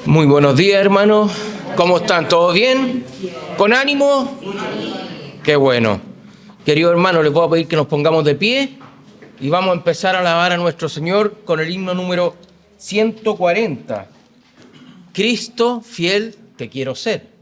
Muy buenos días, hermanos. ¿Cómo están? ¿Todo bien? ¿Con ánimo? Qué bueno. Queridos hermanos, les voy a pedir que nos pongamos de pie y vamos a empezar a alabar a nuestro Señor con el himno número 140. Cristo, fiel, te quiero ser.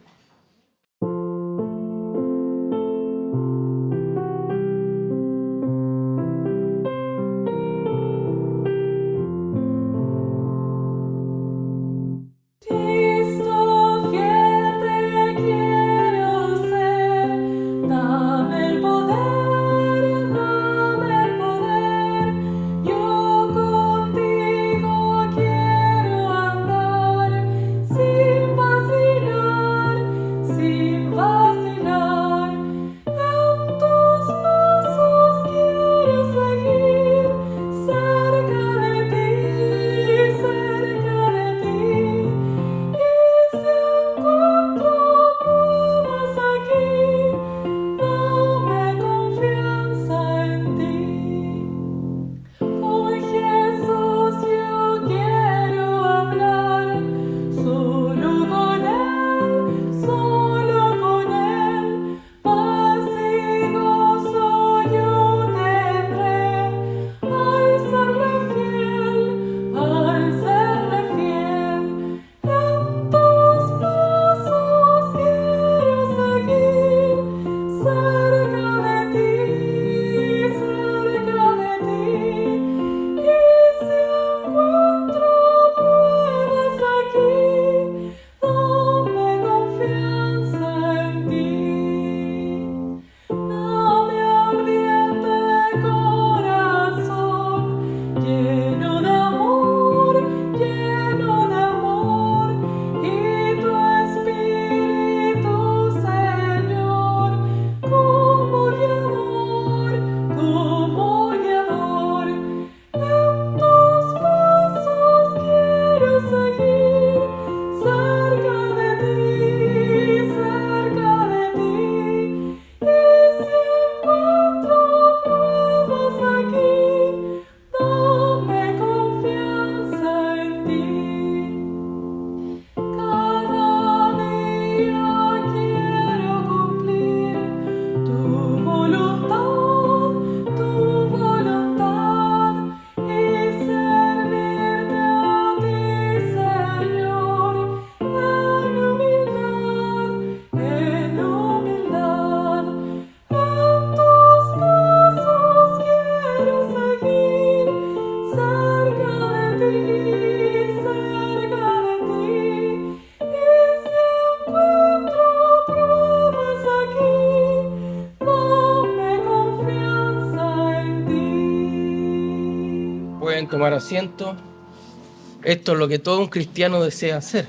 Pueden tomar asiento. Esto es lo que todo un cristiano desea hacer: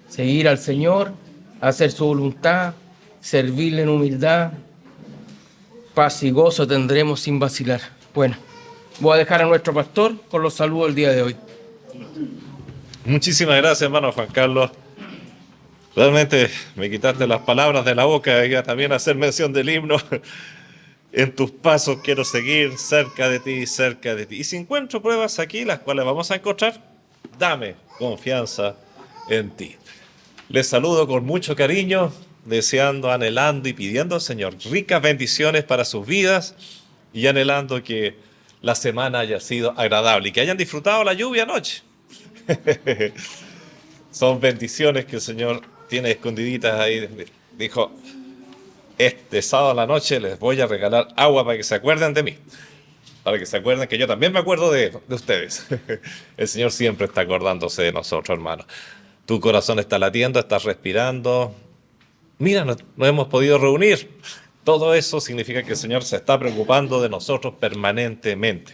seguir al Señor, hacer su voluntad, servirle en humildad. Paz y gozo tendremos sin vacilar. Bueno, voy a dejar a nuestro pastor con los saludos del día de hoy. Muchísimas gracias, hermano Juan Carlos. Realmente me quitaste las palabras de la boca. Iba también a hacer mención del himno. En tus pasos quiero seguir, cerca de ti, cerca de ti. Y si encuentro pruebas aquí, las cuales vamos a encontrar, dame confianza en ti. Les saludo con mucho cariño, deseando, anhelando y pidiendo al Señor ricas bendiciones para sus vidas y anhelando que la semana haya sido agradable y que hayan disfrutado la lluvia anoche. Son bendiciones que el Señor tiene escondiditas ahí. Dijo: este sábado a la noche les voy a regalar agua para que se acuerden de mí. Para que se acuerden que yo también me acuerdo de ustedes. El Señor siempre está acordándose de nosotros, hermano. Tu corazón está latiendo, estás respirando. Mira, nos hemos podido reunir. Todo eso significa que el Señor se está preocupando de nosotros permanentemente.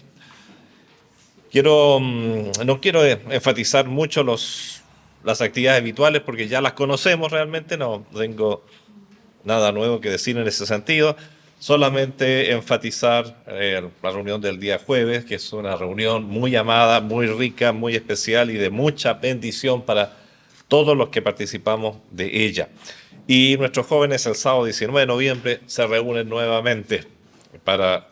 No quiero enfatizar mucho las actividades habituales porque ya las conocemos realmente. No tengo nada nuevo que decir en ese sentido. Solamente enfatizar la reunión del día jueves, que es una reunión muy amada, muy rica, muy especial y de mucha bendición para todos los que participamos de ella. Y nuestros jóvenes el sábado 19 de noviembre se reúnen nuevamente para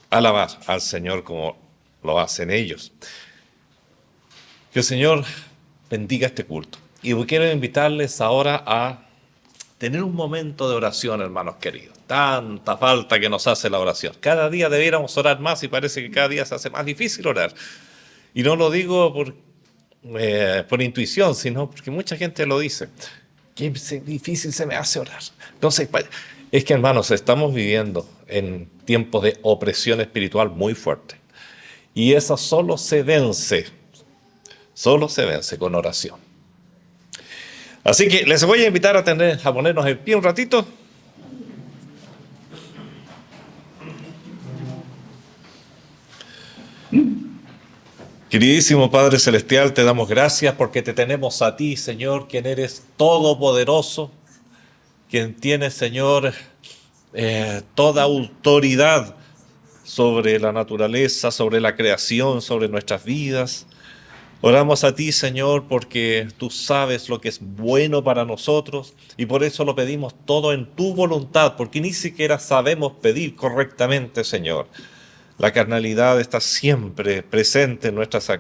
alabar al Señor como lo hacen ellos. Que el Señor bendiga este culto. Y quiero invitarles ahora a tener un momento de oración, hermanos queridos. Tanta falta que nos hace la oración. Cada día debiéramos orar más y parece que cada día se hace más difícil orar. Y no lo digo por intuición, sino porque mucha gente lo dice. Qué difícil se me hace orar. Entonces, es que, hermanos, estamos viviendo en tiempos de opresión espiritual muy fuerte. Y esa solo se vence con oración. Así que les voy a invitar a ponernos en pie un ratito. Queridísimo Padre Celestial, te damos gracias porque te tenemos a ti, Señor, quien eres todopoderoso, quien tiene, Señor, toda autoridad sobre la naturaleza, sobre la creación, sobre nuestras vidas. Oramos a ti, Señor, porque tú sabes lo que es bueno para nosotros y por eso lo pedimos todo en tu voluntad, porque ni siquiera sabemos pedir correctamente, Señor. La carnalidad está siempre presente en nuestros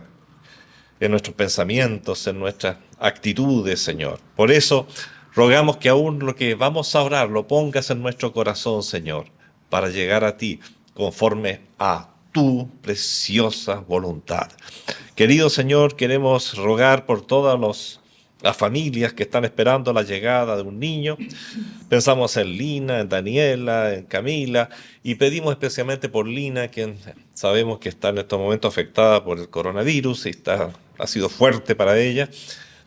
pensamientos, en nuestras actitudes, Señor. Por eso rogamos que aún lo que vamos a orar lo pongas en nuestro corazón, Señor, para llegar a ti conforme a tu preciosa voluntad. Querido Señor, queremos rogar por todas las familias que están esperando la llegada de un niño. Pensamos en Lina, en Daniela, en Camila, y pedimos especialmente por Lina, quien sabemos que está en estos momentos afectada por el coronavirus y ha sido fuerte para ella.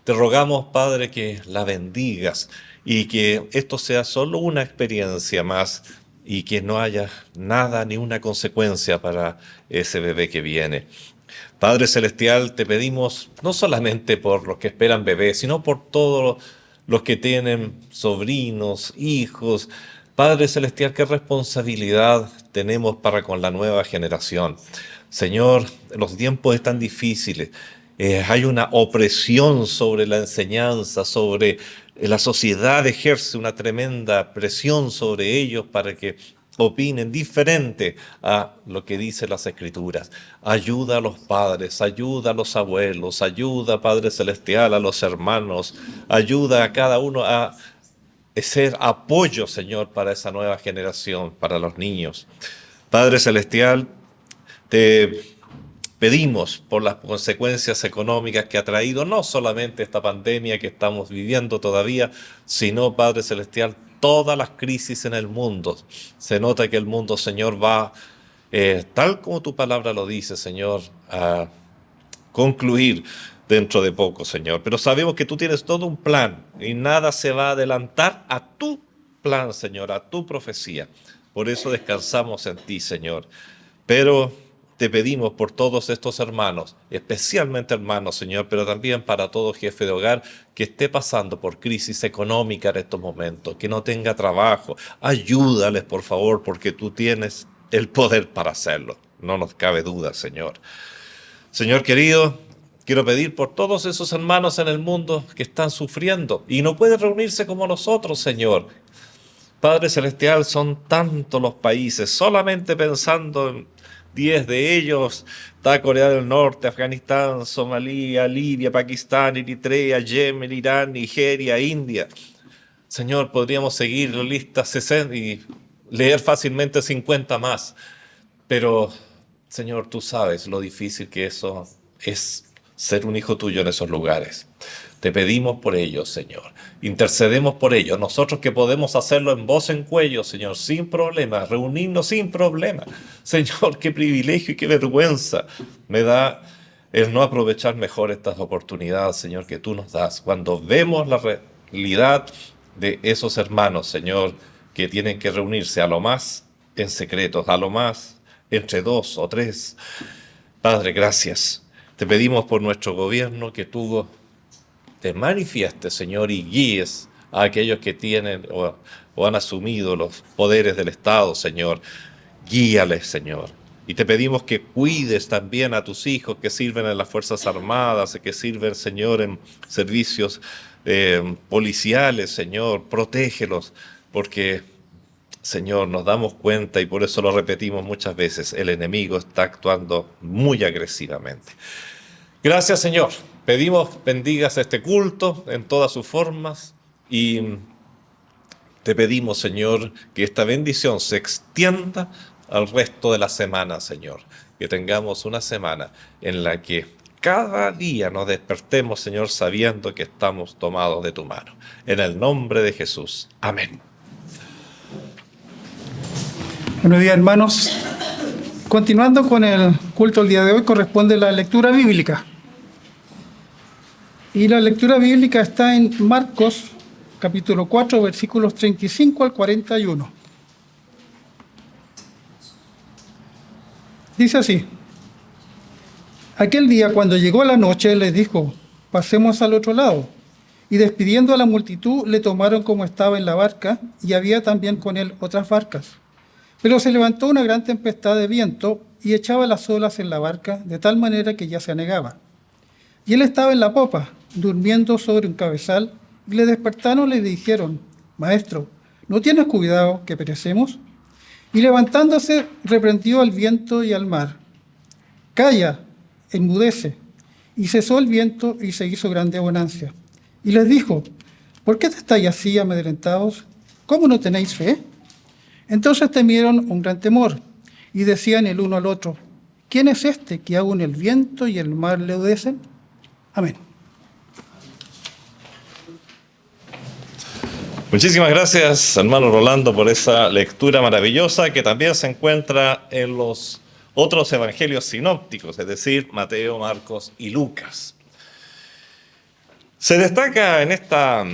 Te rogamos, Padre, que la bendigas y que esto sea solo una experiencia más y que no haya nada ni una consecuencia para ese bebé que viene. Padre Celestial, te pedimos no solamente por los que esperan bebés, sino por todos los que tienen sobrinos, hijos. Padre Celestial, qué responsabilidad tenemos para con la nueva generación. Señor, los tiempos están difíciles. Hay una opresión sobre la enseñanza, sobre la sociedad ejerce una tremenda presión sobre ellos para que opinen diferente a lo que dicen las Escrituras. Ayuda a los padres, ayuda a los abuelos, ayuda, Padre Celestial, a los hermanos, ayuda a cada uno a ser apoyo, Señor, para esa nueva generación, para los niños. Padre Celestial, te pedimos por las consecuencias económicas que ha traído no solamente esta pandemia que estamos viviendo todavía, sino, Padre Celestial, todas las crisis en el mundo. Se nota que el mundo, Señor, va, tal como tu palabra lo dice, Señor, a concluir dentro de poco, Señor. Pero sabemos que tú tienes todo un plan y nada se va a adelantar a tu plan, Señor, a tu profecía. Por eso descansamos en ti, Señor. Pero te pedimos por todos estos hermanos, especialmente hermanos, Señor, pero también para todo jefe de hogar que esté pasando por crisis económica en estos momentos, que no tenga trabajo. Ayúdales, por favor, porque tú tienes el poder para hacerlo. No nos cabe duda, Señor. Señor querido, quiero pedir por todos esos hermanos en el mundo que están sufriendo y no pueden reunirse como nosotros, Señor. Padre Celestial, son tantos los países, solamente pensando en 10 de ellos, está Corea del Norte, Afganistán, Somalia, Libia, Pakistán, Eritrea, Yemen, Irán, Nigeria, India. Señor, podríamos seguir la lista 60 y leer fácilmente 50 más, pero Señor, tú sabes lo difícil que eso es ser un hijo tuyo en esos lugares. Te pedimos por ellos, Señor. Intercedemos por ellos. Nosotros que podemos hacerlo en voz en cuello, Señor, sin problema, reunirnos sin problema. Señor, qué privilegio y qué vergüenza me da el no aprovechar mejor estas oportunidades, Señor, que tú nos das. Cuando vemos la realidad de esos hermanos, Señor, que tienen que reunirse a lo más en secreto, a lo más entre 2 o 3. Padre, gracias. Te pedimos por nuestro gobierno que tú te manifiestes, Señor, y guíes a aquellos que tienen o han asumido los poderes del Estado, Señor. Guíales, Señor. Y te pedimos que cuides también a tus hijos que sirven en las Fuerzas Armadas, que sirven, Señor, en servicios policiales, Señor. Protégelos, porque, Señor, nos damos cuenta, y por eso lo repetimos muchas veces, el enemigo está actuando muy agresivamente. Gracias, Señor. pedimos bendigas este culto en todas sus formas y te pedimos, Señor, que esta bendición se extienda al resto de la semana, Señor. Que tengamos una semana en la que cada día nos despertemos, Señor, sabiendo que estamos tomados de tu mano. En el nombre de Jesús. Amén. Buenos días, hermanos. Continuando con el culto del día de hoy, corresponde la lectura bíblica. Y la lectura bíblica está en Marcos, capítulo 4, versículos 35 al 41. Dice así: Aquel día, cuando llegó la noche, les dijo: pasemos al otro lado. Y despidiendo a la multitud, le tomaron como estaba en la barca, y había también con él otras barcas. Pero se levantó una gran tempestad de viento, y echaba las olas en la barca, de tal manera que ya se anegaba. Y él estaba en la popa, durmiendo sobre un cabezal, y le despertaron y le dijeron: Maestro, ¿no tienes cuidado que perecemos? Y levantándose, reprendió al viento y al mar: Calla, enmudece. Y cesó el viento y se hizo grande bonanza. Y les dijo: ¿Por qué estáis así amedrentados? ¿Cómo no tenéis fe? Entonces temieron un gran temor y decían el uno al otro: ¿Quién es este que aún el viento y el mar le obedecen? Amén. Muchísimas gracias, hermano Rolando, por esa lectura maravillosa que también se encuentra en los otros evangelios sinópticos, es decir, Mateo, Marcos y Lucas. Se destaca en esta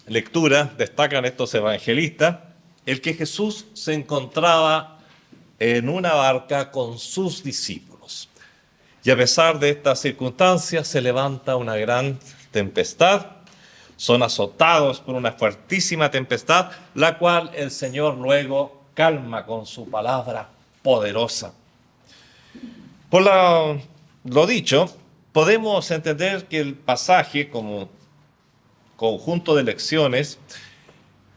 lectura, destacan estos evangelistas, el que Jesús se encontraba en una barca con sus discípulos. Y a pesar de estas circunstancias, se levanta una gran tempestad. Son azotados por una fuertísima tempestad, la cual el Señor luego calma con su palabra poderosa. Por lo dicho, podemos entender que el pasaje, como conjunto de lecciones,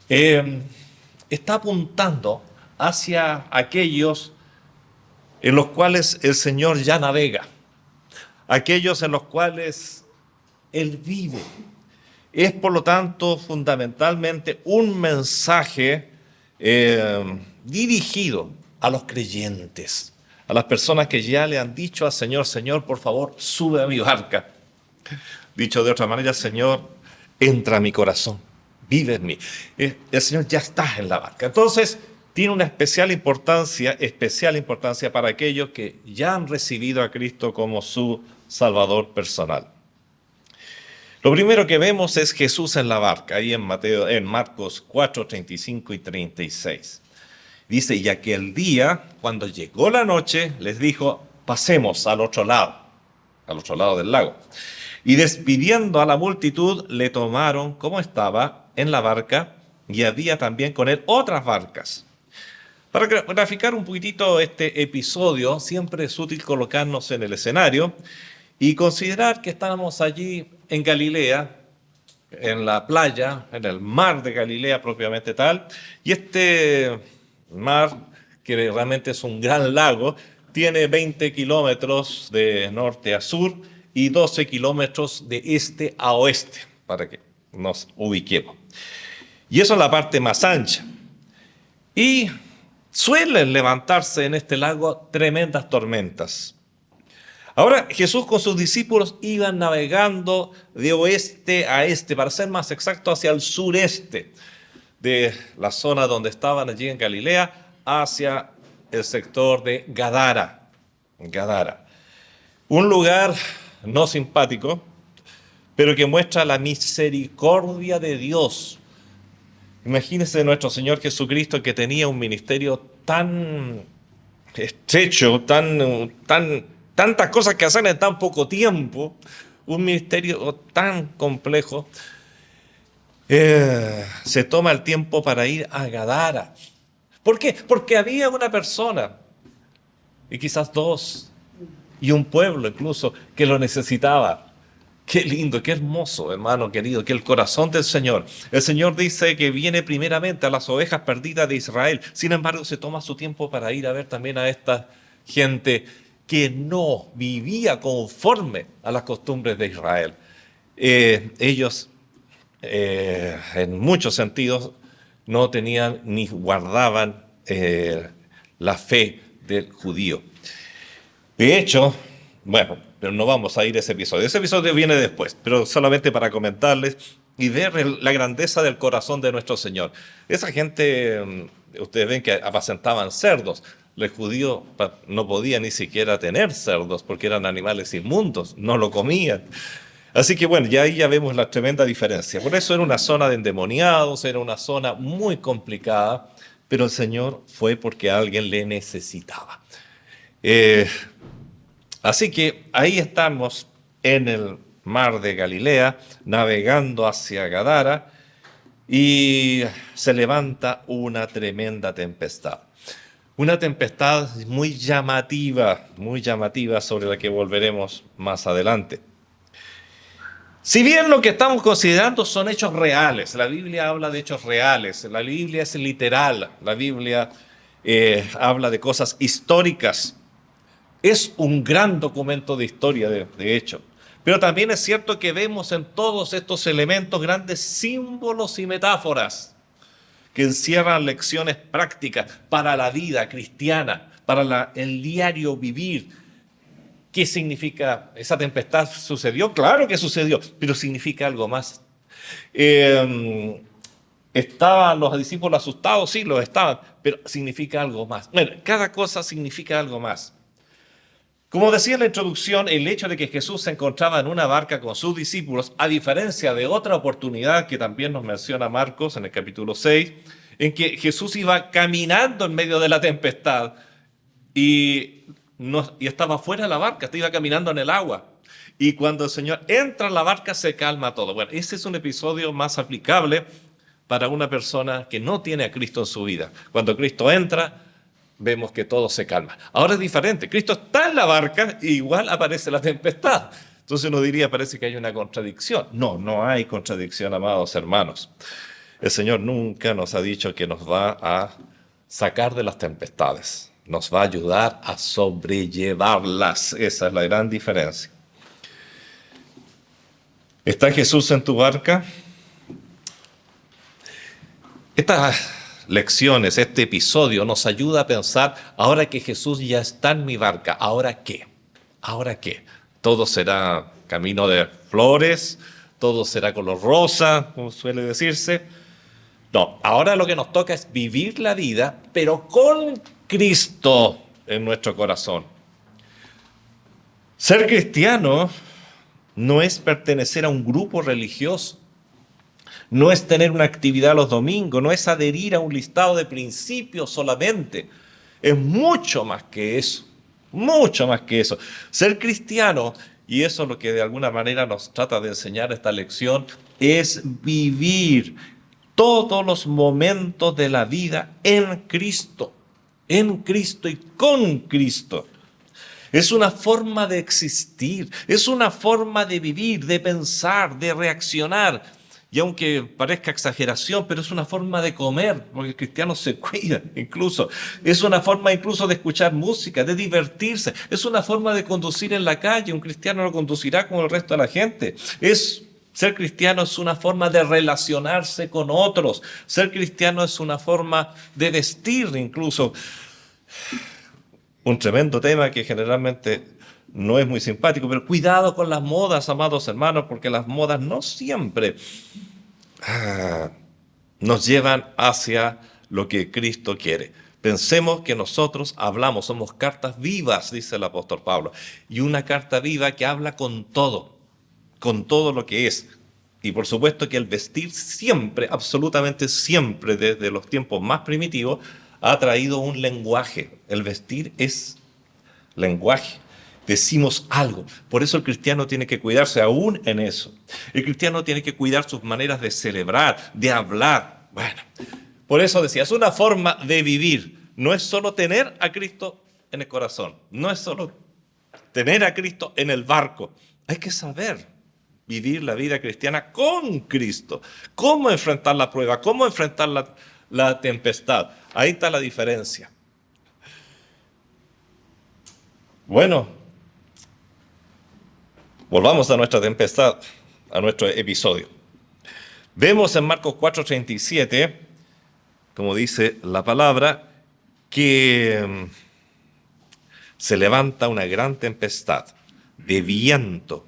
está apuntando hacia aquellos en los cuales el Señor ya navega, aquellos en los cuales Él vive. Es, por lo tanto, fundamentalmente un mensaje dirigido a los creyentes, a las personas que ya le han dicho al Señor: Señor, por favor, sube a mi barca. Dicho de otra manera: Señor, entra a mi corazón, vive en mí. El Señor ya está en la barca. Entonces, tiene una especial importancia para aquellos que ya han recibido a Cristo como su Salvador personal. Lo primero que vemos es Jesús en la barca, ahí en Marcos 4, 35 y 36. Dice: y aquel día, cuando llegó la noche, les dijo: pasemos al otro lado del lago. Y despidiendo a la multitud, le tomaron como estaba en la barca, y había también con él otras barcas. Para graficar un poquitito este episodio, siempre es útil colocarnos en el escenario y considerar que estábamos allí en Galilea, en la playa, en el mar de Galilea propiamente tal, y este mar, que realmente es un gran lago, tiene 20 kilómetros de norte a sur y 12 kilómetros de este a oeste, para que nos ubiquemos. Y eso es la parte más ancha. Y suelen levantarse en este lago tremendas tormentas. Ahora, Jesús con sus discípulos iban navegando de oeste a este, para ser más exacto, hacia el sureste de la zona donde estaban allí en Galilea, hacia el sector de Gadara. Un lugar no simpático, pero que muestra la misericordia de Dios. Imagínense nuestro Señor Jesucristo, que tenía un ministerio tan estrecho, tantas cosas que hacer en tan poco tiempo, un ministerio tan complejo, se toma el tiempo para ir a Gadara. ¿Por qué? Porque había una persona, y quizás dos, y un pueblo incluso, que lo necesitaba. Qué lindo, qué hermoso, hermano querido, que el corazón del Señor. El Señor dice que viene primeramente a las ovejas perdidas de Israel. Sin embargo, se toma su tiempo para ir a ver también a esta gente que no vivía conforme a las costumbres de Israel. Ellos, en muchos sentidos, no tenían ni guardaban la fe del judío. De hecho, bueno, pero no vamos a ir a ese episodio. Ese episodio viene después, pero solamente para comentarles y ver la grandeza del corazón de nuestro Señor. Esa gente, ustedes ven que apacentaban cerdos. Los judíos no podían ni siquiera tener cerdos porque eran animales inmundos, no lo comían. Así que bueno, ya ahí ya vemos la tremenda diferencia. Por eso era una zona de endemoniados, era una zona muy complicada, pero el Señor fue porque alguien le necesitaba. Así que ahí estamos en el mar de Galilea, navegando hacia Gadara, y se levanta una tremenda tempestad. Una tempestad muy llamativa sobre la que volveremos más adelante. Si bien lo que estamos considerando son hechos reales, la Biblia habla de hechos reales, la Biblia es literal, la Biblia habla de cosas históricas. Es un gran documento de historia, de hecho. Pero también es cierto que vemos en todos estos elementos grandes símbolos y metáforas que encierran lecciones prácticas para la vida cristiana, para el diario vivir. ¿Qué significa? ¿Esa tempestad sucedió? Claro que sucedió, pero significa algo más. ¿Estaban los discípulos asustados? Sí, los estaban, pero significa algo más. Bueno, cada cosa significa algo más. Como decía en la introducción, el hecho de que Jesús se encontraba en una barca con sus discípulos, a diferencia de otra oportunidad que también nos menciona Marcos en el capítulo 6, en que Jesús iba caminando en medio de la tempestad y estaba fuera de la barca, iba caminando en el agua. Y cuando el Señor entra en la barca se calma todo. Bueno, ese es un episodio más aplicable para una persona que no tiene a Cristo en su vida. Cuando Cristo entra, vemos que todo se calma. Ahora es diferente. Cristo está en la barca e igual aparece la tempestad. Entonces uno diría, parece que hay una contradicción. No, no hay contradicción, amados hermanos. El Señor nunca nos ha dicho que nos va a sacar de las tempestades. Nos va a ayudar a sobrellevarlas. Esa es la gran diferencia. ¿Está Jesús en tu barca? Estas lecciones, este episodio nos ayuda a pensar, ahora que Jesús ya está en mi barca, ¿ahora qué? ¿Ahora qué? ¿Todo será camino de flores? ¿Todo será color rosa, como suele decirse? No, ahora lo que nos toca es vivir la vida, pero con Cristo en nuestro corazón. Ser cristiano no es pertenecer a un grupo religioso. No es tener una actividad los domingos, no es adherir a un listado de principios solamente. Es mucho más que eso, mucho más que eso. Ser cristiano, y eso es lo que de alguna manera nos trata de enseñar esta lección, es vivir todos los momentos de la vida en Cristo y con Cristo. Es una forma de existir, es una forma de vivir, de pensar, de reaccionar. Y aunque parezca exageración, pero es una forma de comer, porque el cristiano se cuida incluso. Es una forma incluso de escuchar música, de divertirse. Es una forma de conducir en la calle. Un cristiano no conducirá como el resto de la gente. Ser cristiano es una forma de relacionarse con otros. Ser cristiano es una forma de vestir incluso. Un tremendo tema que generalmente no es muy simpático, pero cuidado con las modas, amados hermanos, porque las modas no siempre nos llevan hacia lo que Cristo quiere. Pensemos que nosotros hablamos, somos cartas vivas, dice el apóstol Pablo, y una carta viva que habla con todo lo que es. Y por supuesto que el vestir siempre, absolutamente siempre, desde los tiempos más primitivos, ha traído un lenguaje. El vestir es lenguaje. Decimos algo. Por eso el cristiano tiene que cuidarse aún en eso. El cristiano tiene que cuidar sus maneras de celebrar, de hablar. Bueno, por eso decía, es una forma de vivir. No es solo tener a Cristo en el corazón. No es solo tener a Cristo en el barco. Hay que saber vivir la vida cristiana con Cristo. Cómo enfrentar la prueba, cómo enfrentar la tempestad. Ahí está la diferencia. Bueno, volvamos a nuestra tempestad, a nuestro episodio. Vemos en Marcos 4:37, como dice la palabra, que se levanta una gran tempestad de viento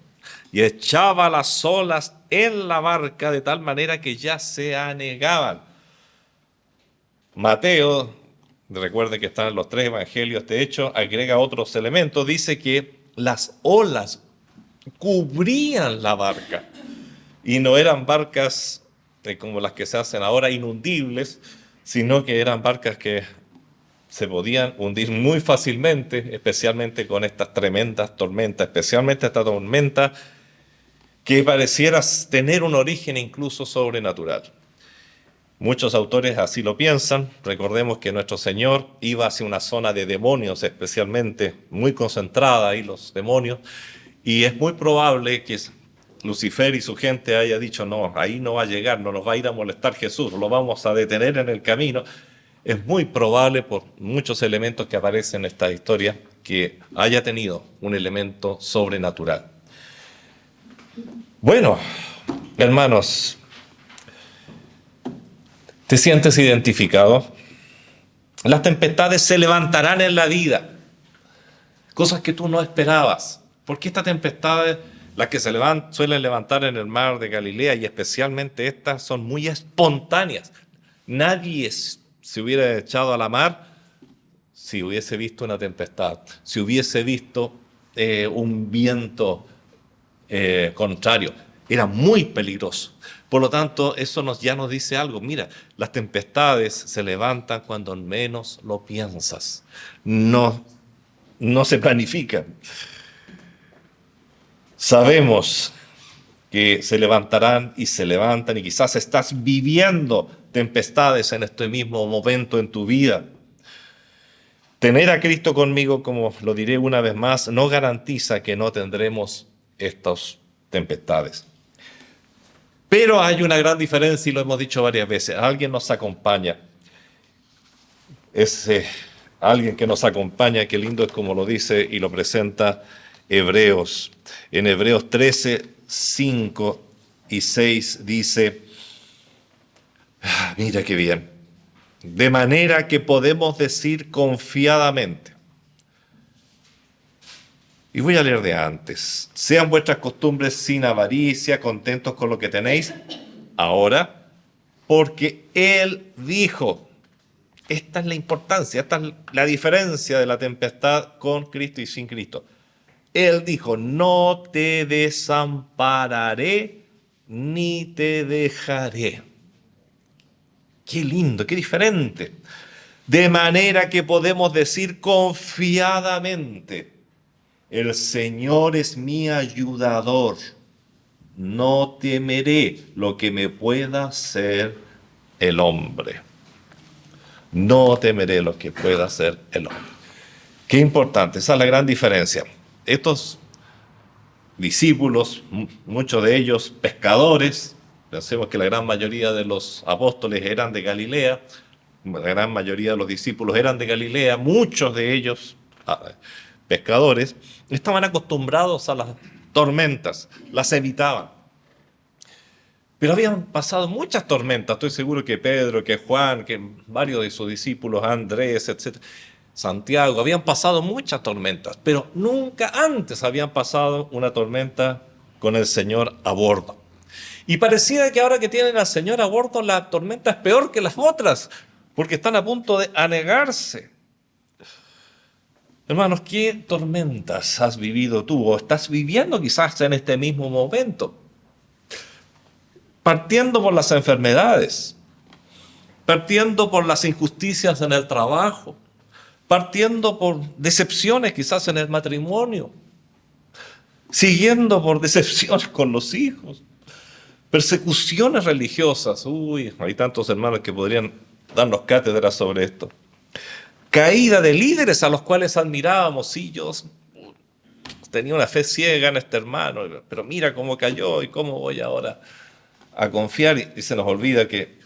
y echaba las olas en la barca de tal manera que ya se anegaban. Mateo, recuerde que están en los 3 evangelios, de hecho, agrega otros elementos, dice que las olas cubrían la barca y no eran barcas como las que se hacen ahora, inundibles, sino que eran barcas que se podían hundir muy fácilmente, especialmente con estas tremendas tormentas, especialmente esta tormenta que pareciera tener un origen incluso sobrenatural. Muchos autores así lo piensan. Recordemos que nuestro Señor iba hacia una zona de demonios, especialmente muy concentrada ahí los demonios, y es muy probable que Lucifer y su gente haya dicho, no, ahí no va a llegar, no nos va a ir a molestar Jesús, lo vamos a detener en el camino. Es muy probable, por muchos elementos que aparecen en esta historia, que haya tenido un elemento sobrenatural. Bueno, hermanos, ¿te sientes identificado? Las tempestades se levantarán en la vida, cosas que tú no esperabas. Porque estas tempestades, las que se suelen levantar en el mar de Galilea, y especialmente estas, son muy espontáneas. Nadie se hubiera echado a la mar si hubiese visto una tempestad, si hubiese visto un viento contrario. Era muy peligroso. Por lo tanto, eso ya nos dice algo. Mira, las tempestades se levantan cuando menos lo piensas. No se planifican. Sabemos que se levantarán y se levantan, y quizás estás viviendo tempestades en este mismo momento en tu vida. Tener a Cristo conmigo, como lo diré una vez más, no garantiza que no tendremos estas tempestades. Pero hay una gran diferencia, y lo hemos dicho varias veces. Alguien nos acompaña. Alguien que nos acompaña, qué lindo es como lo dice y lo presenta Hebreos. En Hebreos 13, 5 y 6 dice, mira qué bien, de manera que podemos decir confiadamente, y voy a leer de antes, sean vuestras costumbres sin avaricia, contentos con lo que tenéis ahora, porque Él dijo, esta es la importancia, esta es la diferencia de la tempestad con Cristo y sin Cristo. Él dijo, no te desampararé ni te dejaré. Qué lindo, qué diferente. De manera que podemos decir confiadamente, el Señor es mi ayudador. No temeré lo que me pueda hacer el hombre. No temeré lo que pueda hacer el hombre. Qué importante, esa es la gran diferencia. Estos discípulos, muchos de ellos pescadores, pensemos que la gran mayoría de los apóstoles eran de Galilea, la gran mayoría de los discípulos eran de Galilea, muchos de ellos pescadores, estaban acostumbrados a las tormentas, las evitaban. Pero habían pasado muchas tormentas, estoy seguro que Pedro, que Juan, que varios de sus discípulos, Andrés, etc., Santiago, habían pasado muchas tormentas, pero nunca antes habían pasado una tormenta con el Señor a bordo. Y parecía que ahora que tienen al Señor a bordo, la tormenta es peor que las otras, porque están a punto de anegarse. Hermanos, ¿qué tormentas has vivido tú o estás viviendo quizás en este mismo momento? Partiendo por las enfermedades, partiendo por las injusticias en el trabajo, partiendo por decepciones quizás en el matrimonio, siguiendo por decepciones con los hijos, persecuciones religiosas. Uy, hay tantos hermanos que podrían darnos cátedra sobre esto. Caída de líderes a los cuales admirábamos. Sí, yo tenía una fe ciega en este hermano, pero mira cómo cayó y cómo voy ahora a confiar. Y se nos olvida que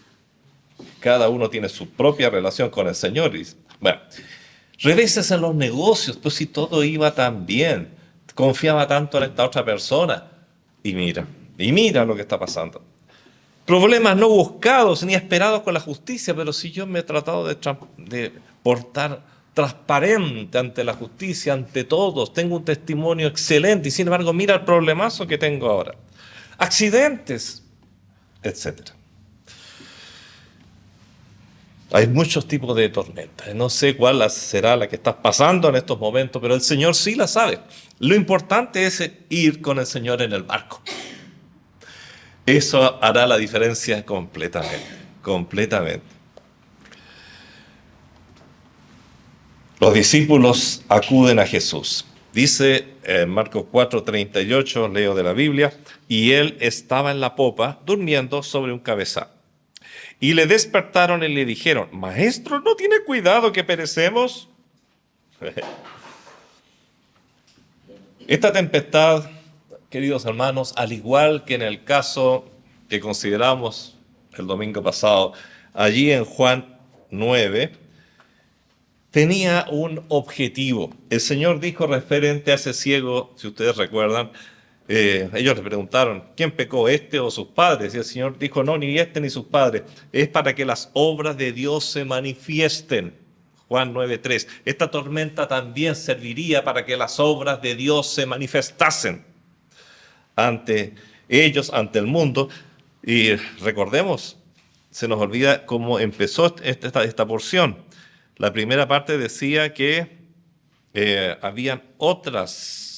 cada uno tiene su propia relación con el Señor. Bueno, Reveses en los negocios, pues si todo iba tan bien, confiaba tanto en esta otra persona. Y mira lo que está pasando. Problemas no buscados ni esperados con la justicia, pero si yo me he tratado de portar transparente ante la justicia, ante todos, tengo un testimonio excelente y sin embargo mira el problemazo que tengo ahora. Accidentes, etcétera. Hay muchos tipos de tormentas. No sé cuál será la que estás pasando en estos momentos, pero el Señor sí la sabe. Lo importante es ir con el Señor en el barco. Eso hará la diferencia completamente. Los discípulos acuden a Jesús. Dice en Marcos 4:38, leo de la Biblia, y él estaba en la popa durmiendo sobre un cabezal. Y le despertaron y le dijeron, Maestro, ¿no tiene cuidado que perecemos? Esta tempestad, queridos hermanos, al igual que en el caso que consideramos el domingo pasado, allí en Juan 9, tenía un objetivo. El Señor dijo referente a ese ciego, si ustedes recuerdan, ellos le preguntaron, ¿quién pecó, este o sus padres? Y el Señor dijo, no, ni este ni sus padres. Es para que las obras de Dios se manifiesten. Juan 9:3. Esta tormenta también serviría para que las obras de Dios se manifestasen ante ellos, ante el mundo. Y recordemos, se nos olvida cómo empezó esta porción. La primera parte decía que habían otras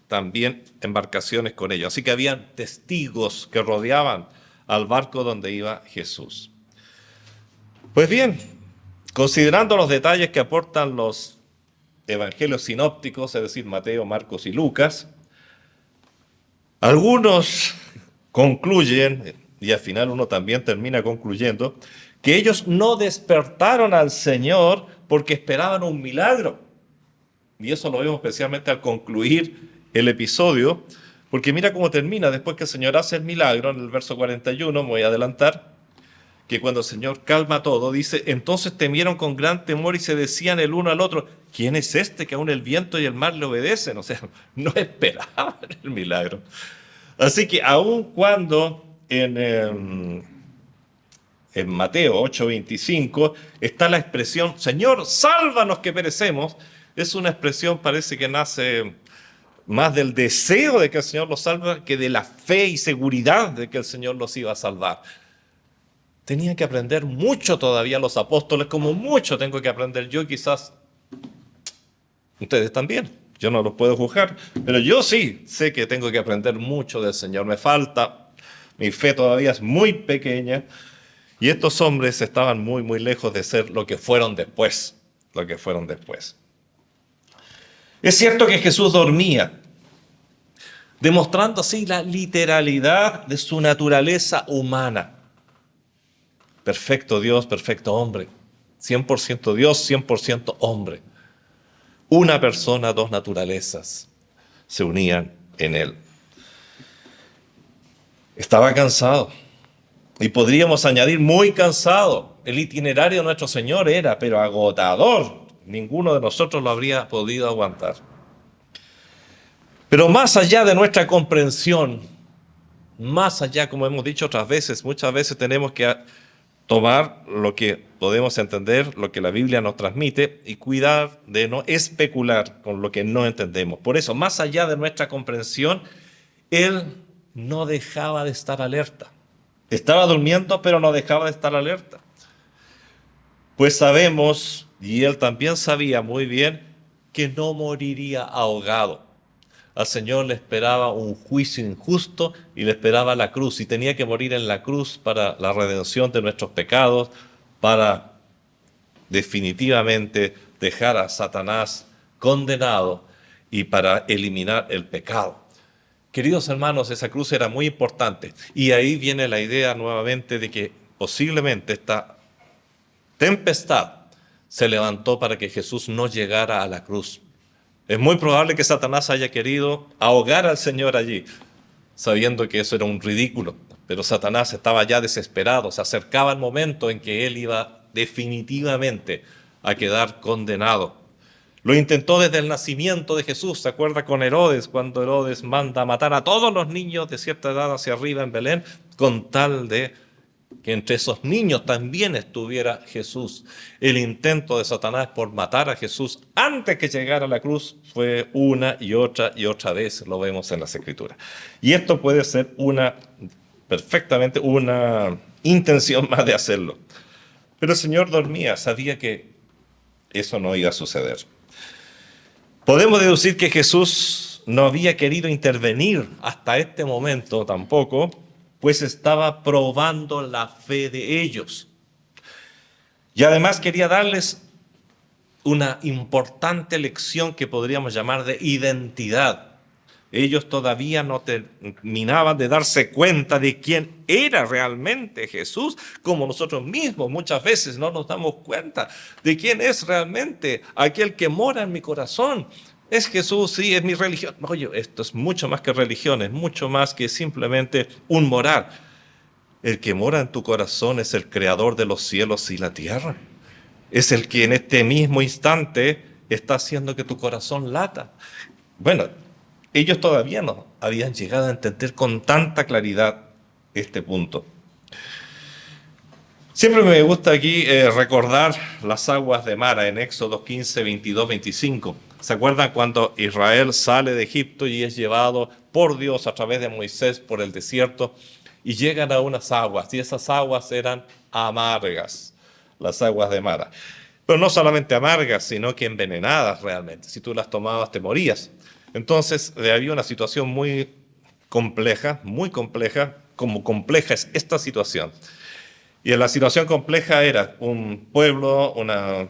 también embarcaciones con ellos. Así que habían testigos que rodeaban al barco donde iba Jesús. Pues bien, considerando los detalles que aportan los evangelios sinópticos, es decir, Mateo, Marcos y Lucas, algunos concluyen, y al final uno también termina concluyendo, que ellos no despertaron al Señor porque esperaban un milagro. Y eso lo vemos especialmente al concluir el episodio, porque mira cómo termina después que el Señor hace el milagro, en el verso 41, me voy a adelantar, que cuando el Señor calma todo, dice, entonces temieron con gran temor y se decían el uno al otro, ¿quién es este que aún el viento y el mar le obedecen? O sea, no esperaban el milagro. Así que aun cuando en Mateo 8:25 está la expresión, Señor, sálvanos que perecemos, es una expresión, parece que nace más del deseo de que el Señor los salve que de la fe y seguridad de que el Señor los iba a salvar. Tenían que aprender mucho todavía los apóstoles, como mucho tengo que aprender yo, y quizás ustedes también. Yo no los puedo juzgar, pero yo sí sé que tengo que aprender mucho del Señor. Me falta, mi fe todavía es muy pequeña, y estos hombres estaban muy lejos de ser lo que fueron después. Es cierto que Jesús dormía, demostrando así la literalidad de su naturaleza humana. Perfecto Dios, perfecto hombre. 100% Dios, 100% hombre. Una persona, dos naturalezas se unían en él. Estaba cansado. Y podríamos añadir muy cansado. El itinerario de nuestro Señor era, pero agotador. Ninguno de nosotros lo habría podido aguantar. Pero más allá de nuestra comprensión, más allá, como hemos dicho otras veces, muchas veces tenemos que tomar lo que podemos entender, lo que la Biblia nos transmite, y cuidar de no especular con lo que no entendemos. Por eso, más allá de nuestra comprensión, Él no dejaba de estar alerta. Estaba durmiendo, pero no dejaba de estar alerta. Pues sabemos, y Él también sabía muy bien, que no moriría ahogado. Al Señor le esperaba un juicio injusto y le esperaba la cruz. Y tenía que morir en la cruz para la redención de nuestros pecados, para definitivamente dejar a Satanás condenado y para eliminar el pecado. Queridos hermanos, esa cruz era muy importante. Y ahí viene la idea nuevamente de que posiblemente esta tempestad se levantó para que Jesús no llegara a la cruz. Es muy probable que Satanás haya querido ahogar al Señor allí, sabiendo que eso era un ridículo. Pero Satanás estaba ya desesperado, se acercaba el momento en que él iba definitivamente a quedar condenado. Lo intentó desde el nacimiento de Jesús. ¿Se acuerda con Herodes, cuando Herodes manda a matar a todos los niños de cierta edad hacia arriba en Belén, con tal de que entre esos niños también estuviera Jesús? El intento de Satanás por matar a Jesús antes que llegara a la cruz fue una y otra vez, lo vemos en las Escrituras. Y esto puede ser perfectamente una intención más de hacerlo. Pero el Señor dormía, sabía que eso no iba a suceder. Podemos deducir que Jesús no había querido intervenir hasta este momento tampoco, pues estaba probando la fe de ellos. Y además quería darles una importante lección que podríamos llamar de identidad. Ellos todavía no terminaban de darse cuenta de quién era realmente Jesús, como nosotros mismos muchas veces no nos damos cuenta de quién es realmente aquel que mora en mi corazón. Es Jesús, sí, es mi religión. Oye, esto es mucho más que religión, es mucho más que simplemente un morar. El que mora en tu corazón es el creador de los cielos y la tierra. Es el que en este mismo instante está haciendo que tu corazón lata. Bueno, ellos todavía no habían llegado a entender con tanta claridad este punto. Siempre me gusta aquí recordar las aguas de Mara en Éxodo 15, 22, 25. ¿Se acuerdan cuando Israel sale de Egipto y es llevado por Dios a través de Moisés por el desierto y llegan a unas aguas? Y esas aguas eran amargas, las aguas de Mara. Pero no solamente amargas, sino que envenenadas realmente. Si tú las tomabas te morías. Entonces había una situación muy compleja, como compleja es esta situación. Y en la situación compleja era un pueblo, una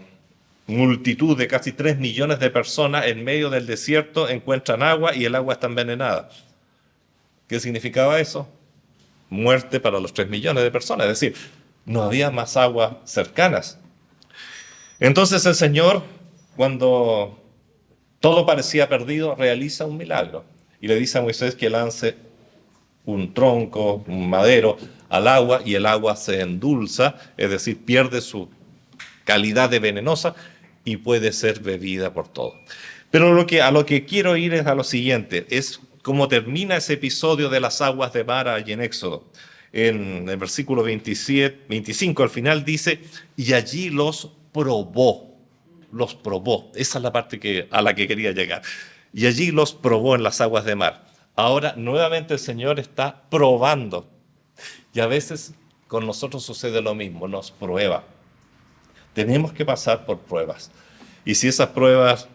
multitud de casi 3 millones de personas en medio del desierto encuentran agua y el agua está envenenada. ¿Qué significaba eso? Muerte para los 3 millones de personas, es decir, no había más aguas cercanas. Entonces el Señor, cuando todo parecía perdido, realiza un milagro y le dice a Moisés que lance un tronco, un madero al agua y el agua se endulza, es decir, pierde su calidad de venenosa y puede ser bebida por todo. Pero a lo que quiero ir es a lo siguiente, es cómo termina ese episodio de las aguas de Mara y en Éxodo. En el versículo 25 al final dice, y allí los probó. Esa es la parte a la que quería llegar. Y allí los probó en las aguas de Mar. Ahora nuevamente el Señor está probando. Y a veces con nosotros sucede lo mismo, nos prueba. Tenemos que pasar por pruebas. Y si esas pruebas,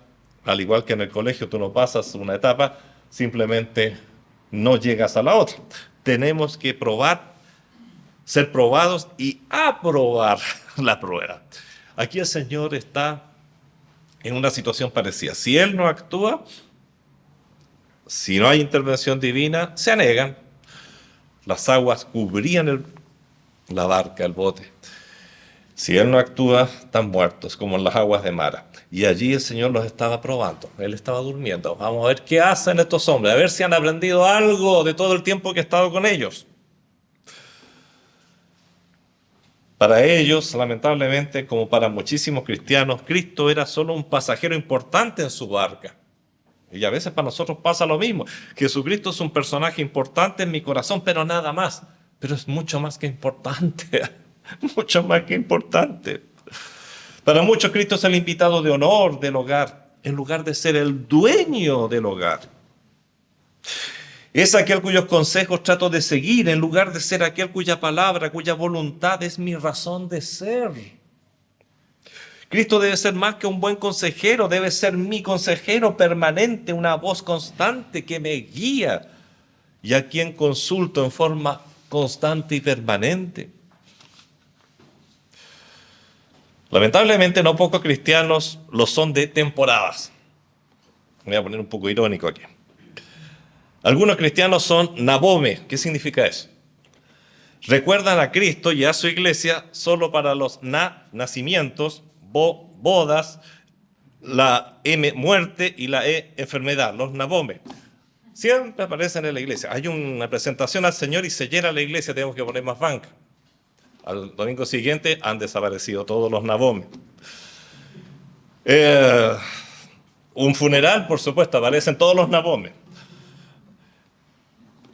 al igual que en el colegio, tú no pasas una etapa, simplemente no llegas a la otra. Tenemos que probar, ser probados y aprobar la prueba. Aquí el Señor está en una situación parecida. Si Él no actúa, si no hay intervención divina, se anegan. Las aguas cubrían la barca, el bote. Si Él no actúa, están muertos, como en las aguas de Mara. Y allí el Señor los estaba probando. Él estaba durmiendo. Vamos a ver qué hacen estos hombres, a ver si han aprendido algo de todo el tiempo que he estado con ellos. Para ellos, lamentablemente, como para muchísimos cristianos, Cristo era solo un pasajero importante en su barca. Y a veces para nosotros pasa lo mismo. Jesucristo es un personaje importante en mi corazón, pero nada más. Pero es mucho más que importante. Mucho más que importante. Para muchos, Cristo es el invitado de honor del hogar, en lugar de ser el dueño del hogar. Es aquel cuyos consejos trato de seguir, en lugar de ser aquel cuya palabra, cuya voluntad es mi razón de ser. Cristo debe ser más que un buen consejero, debe ser mi consejero permanente, una voz constante que me guía y a quien consulto en forma constante y permanente. Lamentablemente no pocos cristianos lo son de temporadas. Me voy a poner un poco irónico aquí. Algunos cristianos son nabome. ¿Qué significa eso? Recuerdan a Cristo y a su iglesia solo para los nacimientos, bodas, la M, muerte, y la E, enfermedad, los nabome. Siempre aparecen en la iglesia. Hay una presentación al Señor y se llena la iglesia, tenemos que poner más banca. Al domingo siguiente han desaparecido todos los nabome. un funeral, por supuesto, aparecen todos los nabomes.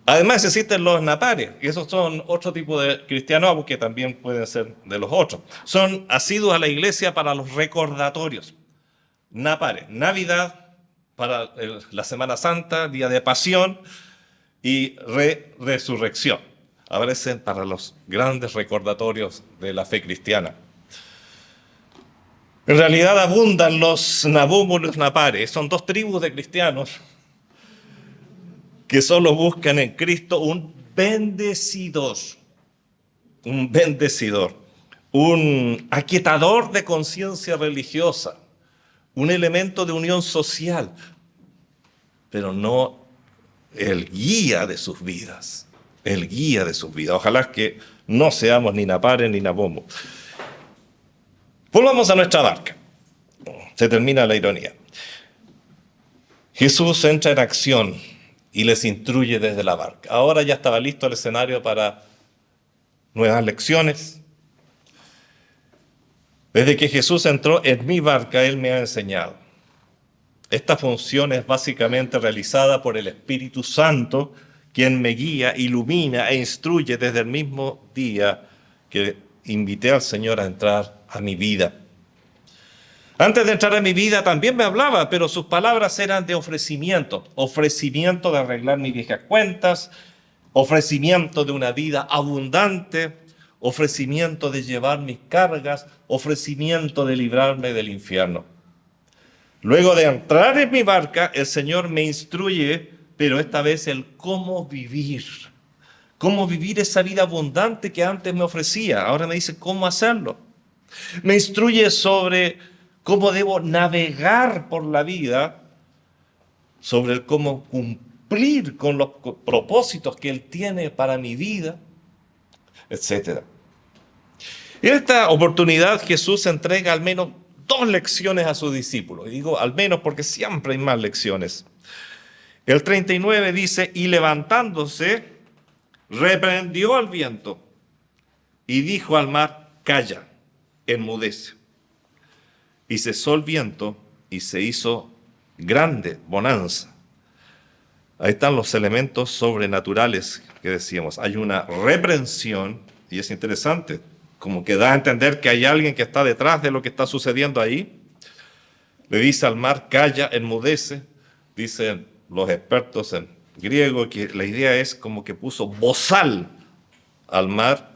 Además existen los napares, y esos son otro tipo de cristianos que también pueden ser de los otros. Son asiduos a la iglesia para los recordatorios. Napares, Navidad, para la Semana Santa, Día de Pasión y Resurrección. Aparecen para los grandes recordatorios de la fe cristiana. En realidad abundan los nabum y los napares. Son dos tribus de cristianos que solo buscan en Cristo un bendecidor, un aquietador de conciencia religiosa, un elemento de unión social, pero no el guía de sus vidas, Ojalá que no seamos ni napares ni nabomos. Volvamos a nuestra barca. Se termina la ironía. Jesús entra en acción y les instruye desde la barca. Ahora ya estaba listo el escenario para nuevas lecciones. Desde que Jesús entró en mi barca, Él me ha enseñado. Esta función es básicamente realizada por el Espíritu Santo, quien me guía, ilumina e instruye desde el mismo día que invité al Señor a entrar a mi vida. Antes de entrar a mi vida también me hablaba, pero sus palabras eran de ofrecimiento de arreglar mis viejas cuentas, ofrecimiento de una vida abundante, ofrecimiento de llevar mis cargas, ofrecimiento de librarme del infierno. Luego de entrar en mi barca, el Señor me instruye, pero esta vez el cómo vivir esa vida abundante que antes me ofrecía. Ahora me dice cómo hacerlo. Me instruye sobre cómo debo navegar por la vida, sobre el cómo cumplir con los propósitos que Él tiene para mi vida, etc. En esta oportunidad Jesús entrega al menos 2 lecciones a sus discípulos. Y digo al menos porque siempre hay más lecciones. El 39 dice, y levantándose, reprendió al viento y dijo al mar, calla, enmudece. Y cesó el viento y se hizo grande bonanza. Ahí están los elementos sobrenaturales que decíamos. Hay una reprensión, y es interesante, como que da a entender que hay alguien que está detrás de lo que está sucediendo ahí. Le dice al mar, calla, enmudece. Dicen los expertos en griego que la idea es como que puso bozal al mar.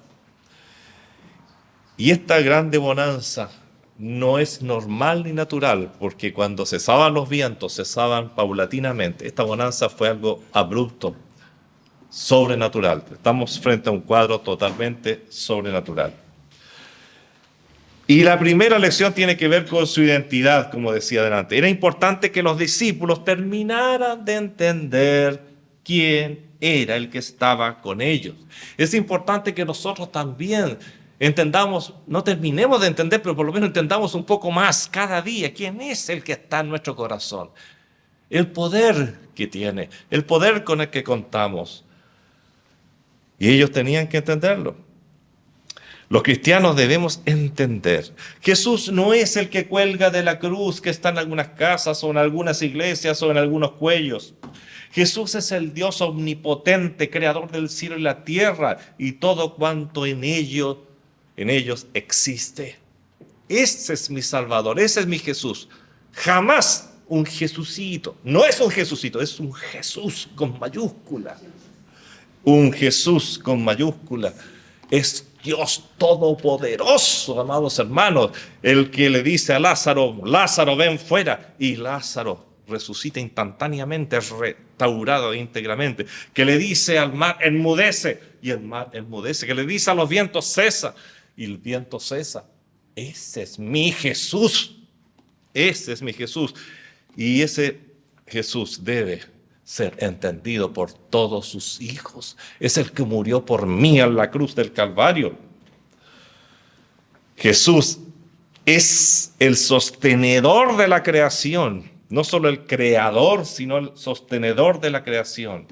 Y esta grande bonanza no es normal ni natural, porque cuando cesaban los vientos, cesaban paulatinamente. Esta bonanza fue algo abrupto, sobrenatural. Estamos frente a un cuadro totalmente sobrenatural. Y la primera lección tiene que ver con su identidad, como decía adelante. Era importante que los discípulos terminaran de entender quién era el que estaba con ellos. Es importante que nosotros también entendamos, no terminemos de entender, pero por lo menos entendamos un poco más cada día quién es el que está en nuestro corazón. El poder que tiene, el poder con el que contamos. Y ellos tenían que entenderlo. Los cristianos debemos entender. Jesús no es el que cuelga de la cruz que está en algunas casas o en algunas iglesias o en algunos cuellos. Jesús es el Dios omnipotente, creador del cielo y la tierra y todo cuanto en ellos existe. Ese es mi Salvador, ese es mi Jesús. Jamás un Jesucito. No es un Jesucito, es un Jesús con mayúscula. Un Jesús con mayúscula. Es Dios todopoderoso, amados hermanos, el que le dice a Lázaro, Lázaro, ven fuera, y Lázaro resucita instantáneamente, restaurado íntegramente, que le dice al mar, enmudece, y el mar enmudece, que le dice a los vientos, cesa, y el viento cesa. Ese es mi Jesús, y ese Jesús debe ser entendido por todos sus hijos. Es el que murió por mí en la cruz del Calvario. Jesús es el sostenedor de la creación, no solo el creador, sino el sostenedor de la creación.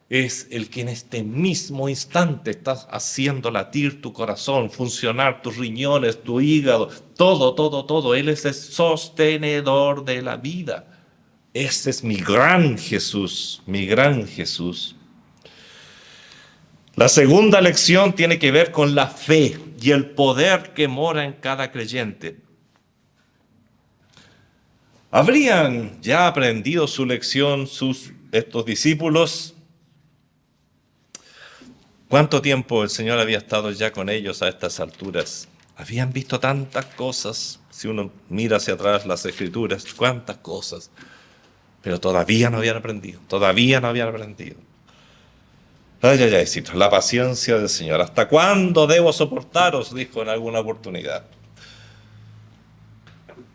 es el que en este mismo instante está haciendo latir tu corazón, funcionar tus riñones, tu hígado, todo, todo, todo. Él es el sostenedor de la vida. Ese es mi gran Jesús, mi gran Jesús. La segunda lección tiene que ver con la fe y el poder que mora en cada creyente. ¿Habrían ya aprendido su lección estos discípulos? ¿Cuánto tiempo el Señor había estado ya con ellos a estas alturas? Habían visto tantas cosas. Si uno mira hacia atrás las Escrituras, cuántas cosas. Pero todavía no habían aprendido. Todavía no habían aprendido. Ay, ay, ay, sí, la paciencia del Señor. ¿Hasta cuándo debo soportaros? Dijo en alguna oportunidad.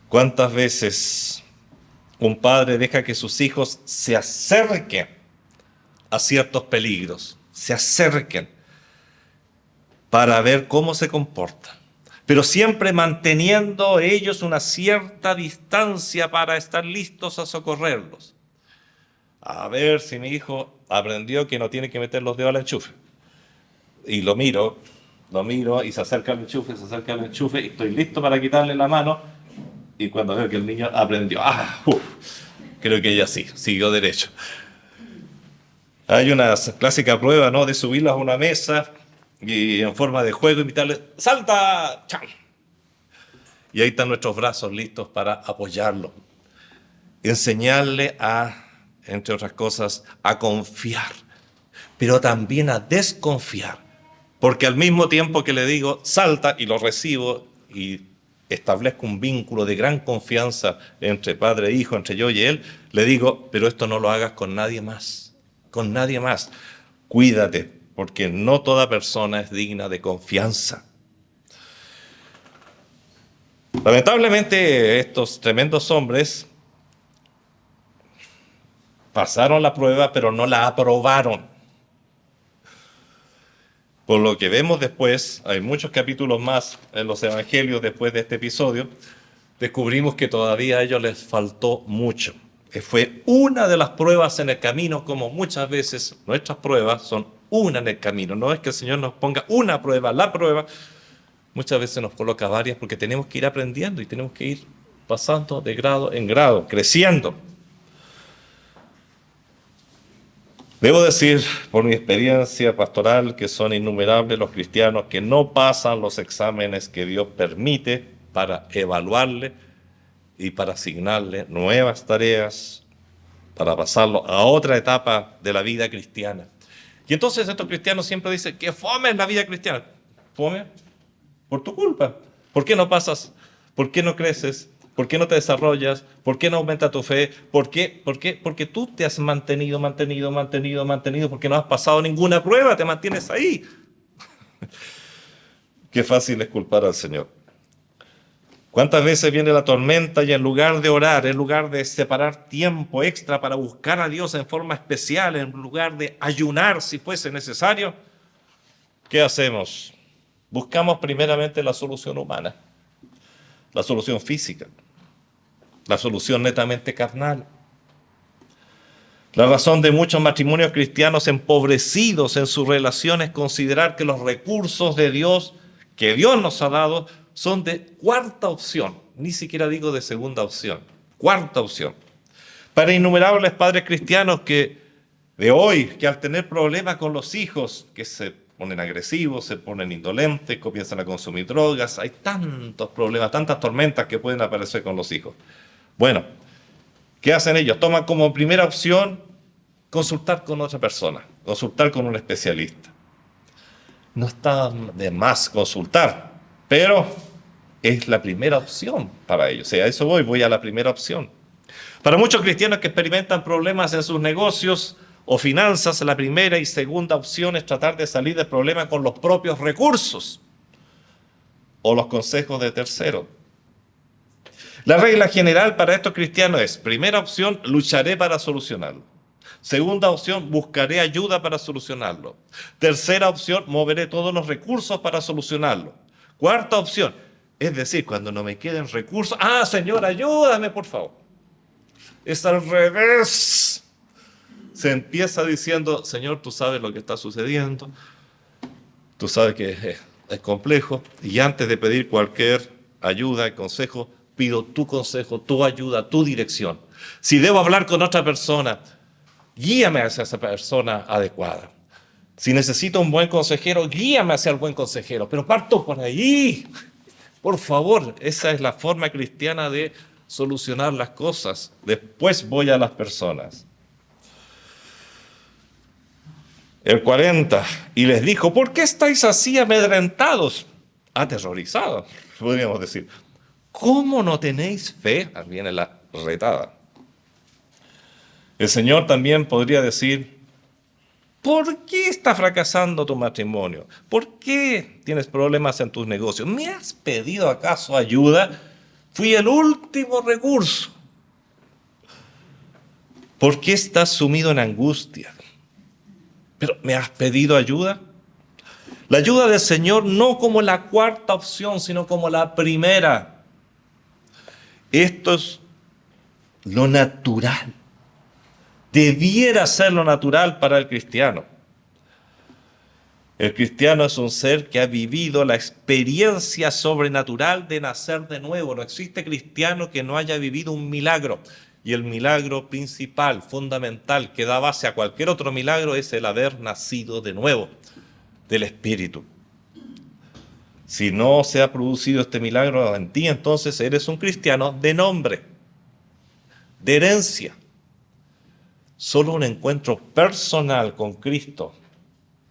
¿Cuántas veces un padre deja que sus hijos se acerquen a ciertos peligros? Se acerquen para ver cómo se comporta, pero siempre manteniendo ellos una cierta distancia para estar listos a socorrerlos. A ver si mi hijo aprendió que no tiene que meter los dedos al enchufe. Y lo miro y se acerca al enchufe y estoy listo para quitarle la mano. Y cuando veo que el niño aprendió, creo que ella sí, siguió derecho. Hay una clásica prueba, ¿no?, de subirlos a una mesa y en forma de juego invitarles, ¡salta! ¡Cham! Y ahí están nuestros brazos listos para apoyarlo. Enseñarle entre otras cosas, a confiar, pero también a desconfiar. Porque al mismo tiempo que le digo, salta, y lo recibo, y establezco un vínculo de gran confianza entre padre e hijo, entre yo y él, le digo, pero esto no lo hagas con nadie más. Con nadie más. Cuídate, porque no toda persona es digna de confianza. Lamentablemente, estos tremendos hombres pasaron la prueba, pero no la aprobaron. Por lo que vemos después, hay muchos capítulos más en los evangelios después de este episodio, descubrimos que todavía a ellos les faltó mucho. Fue una de las pruebas en el camino, como muchas veces nuestras pruebas son una en el camino. No es que el Señor nos ponga una prueba, la prueba. Muchas veces nos coloca varias porque tenemos que ir aprendiendo y tenemos que ir pasando de grado en grado, creciendo. Debo decir, por mi experiencia pastoral, que son innumerables los cristianos que no pasan los exámenes que Dios permite para evaluarle y para asignarle nuevas tareas, para pasarlo a otra etapa de la vida cristiana. Y entonces estos cristianos siempre dicen que fome es la vida cristiana. ¿Fome? Por tu culpa. ¿Por qué no pasas? ¿Por qué no creces? ¿Por qué no te desarrollas? ¿Por qué no aumenta tu fe? ¿Por qué? Porque tú te has mantenido, porque no has pasado ninguna prueba, te mantienes ahí. Qué fácil es culpar al Señor. ¿Cuántas veces viene la tormenta y en lugar de orar, en lugar de separar tiempo extra para buscar a Dios en forma especial, en lugar de ayunar si fuese necesario, ¿qué hacemos? Buscamos primeramente la solución humana, la solución física, la solución netamente carnal. La razón de muchos matrimonios cristianos empobrecidos en sus relaciones es considerar que los recursos de Dios, que Dios nos ha dado, son de cuarta opción, ni siquiera digo de segunda opción, cuarta opción. Para innumerables padres cristianos que al tener problemas con los hijos, que se ponen agresivos, se ponen indolentes, comienzan a consumir drogas, hay tantos problemas, tantas tormentas que pueden aparecer con los hijos. Bueno, ¿qué hacen ellos? Toman como primera opción consultar con otra persona, consultar con un especialista. No está de más consultar, pero es la primera opción para ellos. O sea, a eso voy a la primera opción. Para muchos cristianos que experimentan problemas en sus negocios o finanzas, la primera y segunda opción es tratar de salir del problema con los propios recursos o los consejos de terceros. La regla general para estos cristianos es, primera opción, lucharé para solucionarlo. Segunda opción, buscaré ayuda para solucionarlo. Tercera opción, moveré todos los recursos para solucionarlo. Cuarta opción, es decir, cuando no me queden recursos, Señor, ayúdame, por favor. Es al revés. Se empieza diciendo, Señor, tú sabes lo que está sucediendo, tú sabes que es complejo, y antes de pedir cualquier ayuda y consejo, pido tu consejo, tu ayuda, tu dirección. Si debo hablar con otra persona, guíame hacia esa persona adecuada. Si necesito un buen consejero, guíame hacia el buen consejero. Pero parto por ahí. Por favor, esa es la forma cristiana de solucionar las cosas. Después voy a las personas. El 40, y les dijo, ¿por qué estáis así amedrentados? Aterrorizados, podríamos decir. ¿Cómo no tenéis fe? Viene la retada. El Señor también podría decir, ¿por qué está fracasando tu matrimonio? ¿Por qué tienes problemas en tus negocios? ¿Me has pedido acaso ayuda? Fui el último recurso. ¿Por qué estás sumido en angustia? ¿Pero me has pedido ayuda? La ayuda del Señor no como la cuarta opción, sino como la primera. Esto es lo natural. Debiera ser lo natural para el cristiano. El cristiano es un ser que ha vivido la experiencia sobrenatural de nacer de nuevo. No existe cristiano que no haya vivido un milagro. Y el milagro principal, fundamental, que da base a cualquier otro milagro es el haber nacido de nuevo, del Espíritu. Si no se ha producido este milagro en ti, entonces eres un cristiano de nombre, de herencia. Solo un encuentro personal con Cristo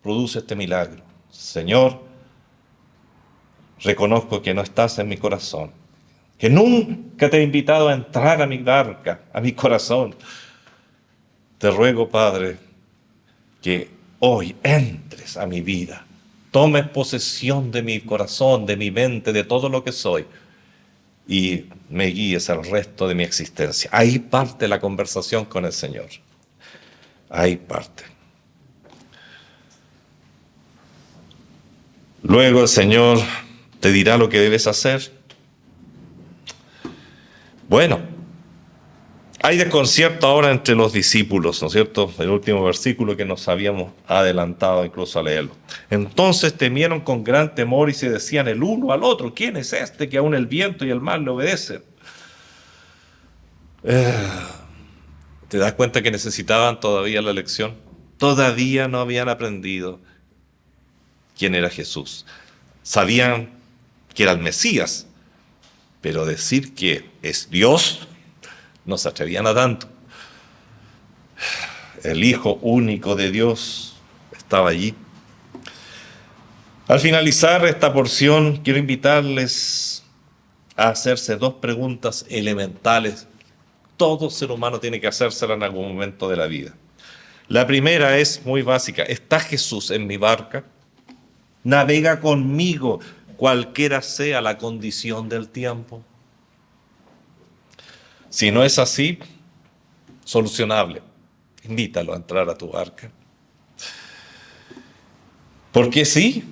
produce este milagro. Señor, reconozco que no estás en mi corazón, que nunca te he invitado a entrar a mi barca, a mi corazón. Te ruego, Padre, que hoy entres a mi vida, tomes posesión de mi corazón, de mi mente, de todo lo que soy, y me guíes el resto de mi existencia. Ahí parte la conversación con el Señor. Ahí parte. Luego el Señor te dirá lo que debes hacer. Bueno, hay desconcierto ahora entre los discípulos, ¿no es cierto? El último versículo que nos habíamos adelantado incluso a leerlo. Entonces temieron con gran temor y se decían el uno al otro, ¿quién es este que aún el viento y el mar le obedecen? ¿Te das cuenta que necesitaban todavía la lección? Todavía no habían aprendido quién era Jesús. Sabían que era el Mesías, pero decir que es Dios, no se atrevían a tanto. El Hijo único de Dios estaba allí. Al finalizar esta porción, quiero invitarles a hacerse dos preguntas elementales. Todo ser humano tiene que hacérsela en algún momento de la vida. La primera es muy básica. ¿Está Jesús en mi barca? ¿Navega conmigo cualquiera sea la condición del tiempo? Si no es así, solucionable. Invítalo a entrar a tu barca. ¿Por qué sí?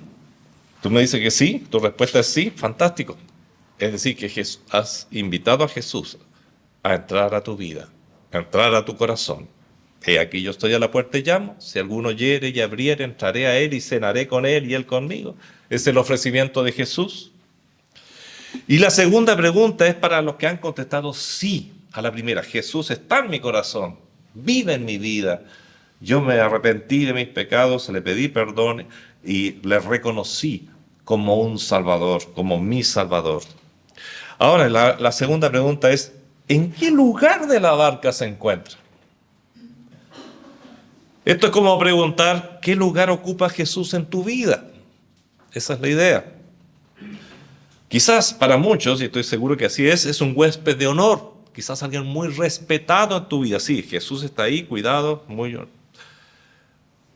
Tú me dices que sí, tu respuesta es sí, fantástico. Es decir, que has invitado a Jesús a entrar a tu vida, a entrar a tu corazón. He aquí yo estoy a la puerta y llamo. Si alguno oyere y abriere, entraré a él y cenaré con él y él conmigo. Es el ofrecimiento de Jesús. Y la segunda pregunta es para los que han contestado sí a la primera. Jesús está en mi corazón, vive en mi vida. Yo me arrepentí de mis pecados, le pedí perdón y le reconocí como un Salvador, como mi Salvador. Ahora, la segunda pregunta es, ¿en qué lugar de la barca se encuentra? Esto es como preguntar, ¿qué lugar ocupa Jesús en tu vida? Esa es la idea. Quizás para muchos, y estoy seguro que así es un huésped de honor. Quizás alguien muy respetado en tu vida. Sí, Jesús está ahí, cuidado, muy...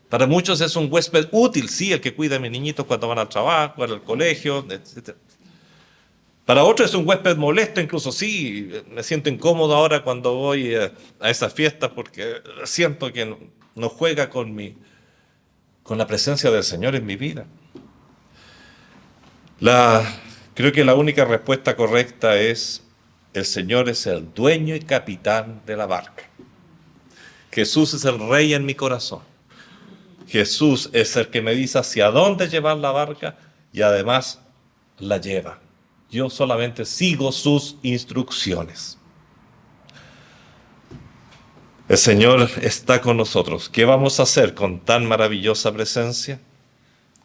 Para muchos es un huésped útil, sí, el que cuida a mis niñitos cuando van al trabajo, al colegio, etc. Para otros es un huésped molesto, incluso sí, me siento incómodo ahora cuando voy a esas fiestas porque siento que no juega con la presencia del Señor en mi vida. Creo que la única respuesta correcta es: el Señor es el dueño y capitán de la barca. Jesús es el Rey en mi corazón. Jesús es el que me dice hacia dónde llevar la barca y además la lleva. Yo solamente sigo sus instrucciones. El Señor está con nosotros. ¿Qué vamos a hacer con tan maravillosa presencia?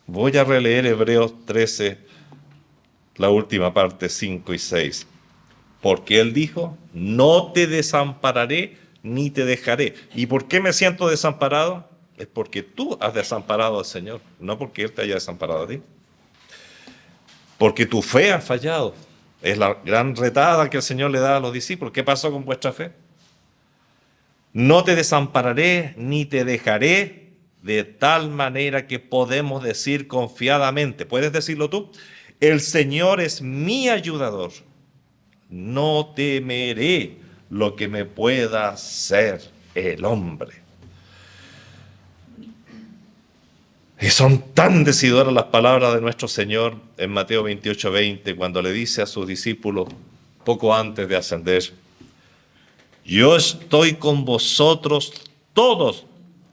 Voy a releer Hebreos 13, la última parte, 5 y 6. Porque Él dijo, no te desampararé ni te dejaré. ¿Y por qué me siento desamparado? Es porque tú has desamparado al Señor, no porque Él te haya desamparado a ti. Porque tu fe ha fallado. Es la gran retada que el Señor le da a los discípulos. ¿Qué pasó con vuestra fe? No te desampararé ni te dejaré, de tal manera que podemos decir confiadamente. ¿Puedes decirlo tú? El Señor es mi ayudador. No temeré lo que me pueda hacer el hombre. Y son tan decidoras las palabras de nuestro Señor en Mateo 28:20, cuando le dice a sus discípulos, poco antes de ascender, yo estoy con vosotros todos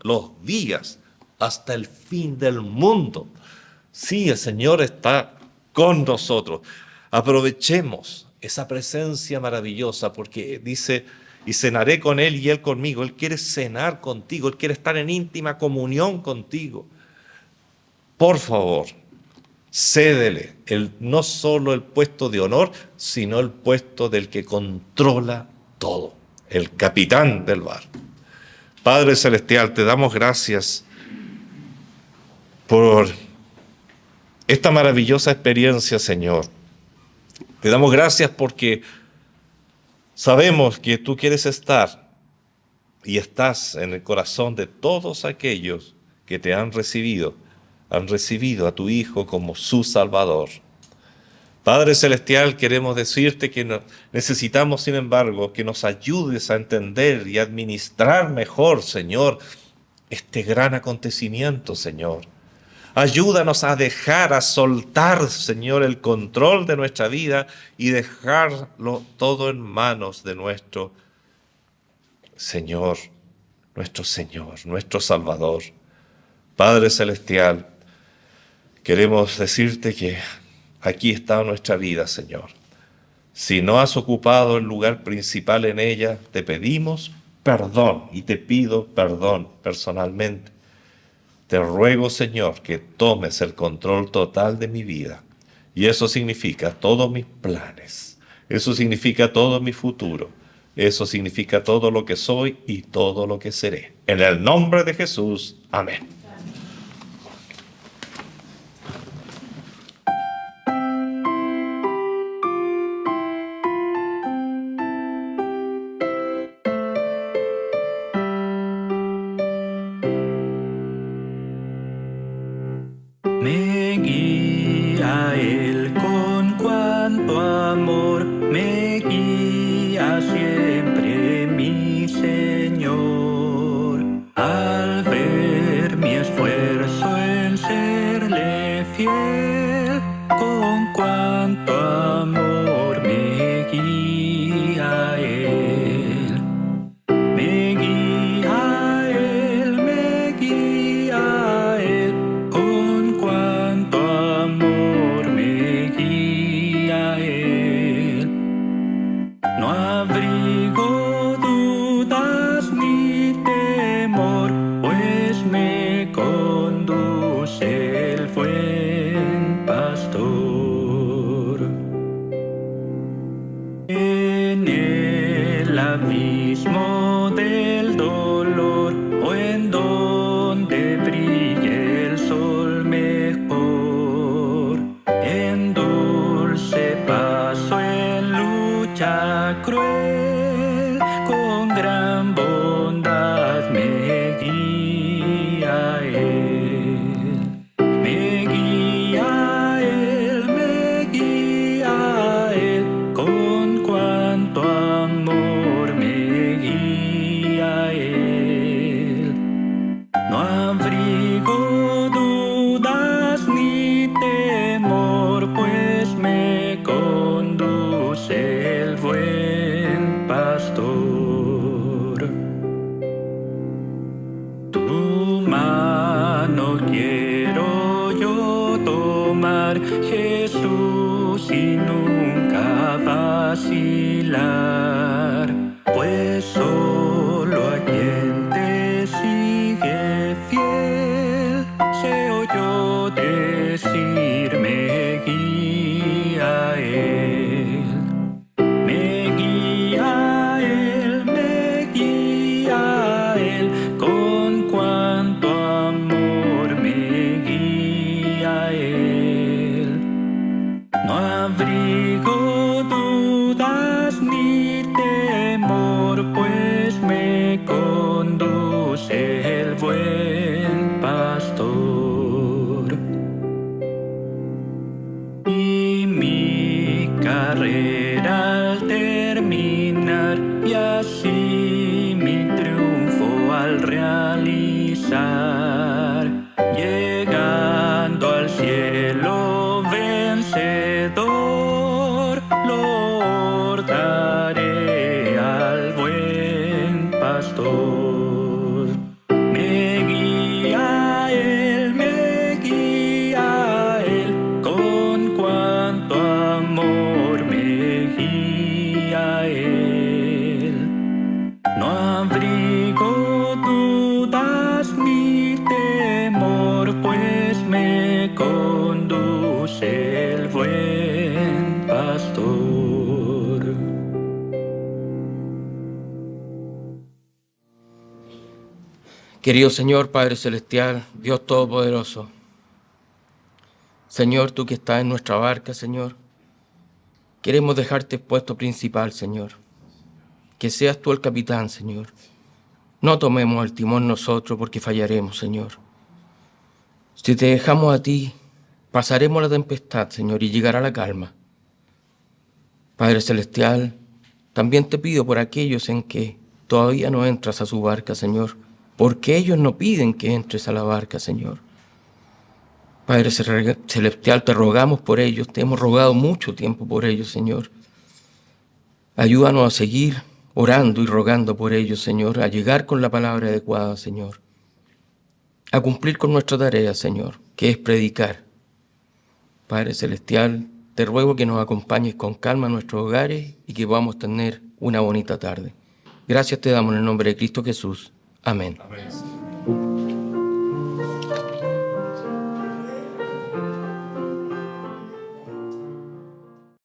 los días hasta el fin del mundo. Sí, el Señor está con nosotros. Aprovechemos esa presencia maravillosa, porque dice, y cenaré con Él y Él conmigo. Él quiere cenar contigo, Él quiere estar en íntima comunión contigo. Por favor, cédele no solo el puesto de honor, sino el puesto del que controla todo, el capitán del barco. Padre Celestial, te damos gracias por esta maravillosa experiencia, Señor. Te damos gracias porque sabemos que tú quieres estar y estás en el corazón de todos aquellos que te han recibido a tu Hijo como su Salvador. Padre Celestial, queremos decirte que necesitamos, sin embargo, que nos ayudes a entender y administrar mejor, Señor, este gran acontecimiento, Señor. Ayúdanos a dejar, a soltar, Señor, el control de nuestra vida y dejarlo todo en manos de nuestro Señor, nuestro Salvador. Padre Celestial, queremos decirte que aquí está nuestra vida, Señor. Si no has ocupado el lugar principal en ella, te pedimos perdón y te pido perdón personalmente. Te ruego, Señor, que tomes el control total de mi vida. Y eso significa todos mis planes. Eso significa todo mi futuro. Eso significa todo lo que soy y todo lo que seré. En el nombre de Jesús. Amén. Me guía Él con cuanto amor, me guía siempre mi Señor. Al ver mi sin nunca vacilar, pues solo a quien te sigue fiel se oyó decir: me guía él, me guía él, me guía él, con cuánto amor me guía él. No abrigo dudas ni temor, pues me conduce el buen pastor. Y mi carrera al terminar, y así mi triunfo al realizar, llegando al cielo vencedor, lo daré al buen pastor. Me guía él, con cuánto amor me guía él. No abrigo dudas ni temor, pues me conduce el buen pastor. Querido Señor, Padre Celestial, Dios Todopoderoso, Señor, tú que estás en nuestra barca, Señor, queremos dejarte puesto principal, Señor. Que seas tú el capitán, Señor. No tomemos el timón nosotros porque fallaremos, Señor. Si te dejamos a ti, pasaremos la tempestad, Señor, y llegará la calma. Padre Celestial, también te pido por aquellos en que todavía no entras a su barca, Señor, porque ellos no piden que entres a la barca, Señor. Padre Celestial, te rogamos por ellos, te hemos rogado mucho tiempo por ellos, Señor. Ayúdanos a seguir orando y rogando por ellos, Señor, a llegar con la palabra adecuada, Señor, a cumplir con nuestra tarea, Señor, que es predicar. Padre Celestial, te ruego que nos acompañes con calma a nuestros hogares y que podamos tener una bonita tarde. Gracias te damos en el nombre de Cristo Jesús. Amén. Amén.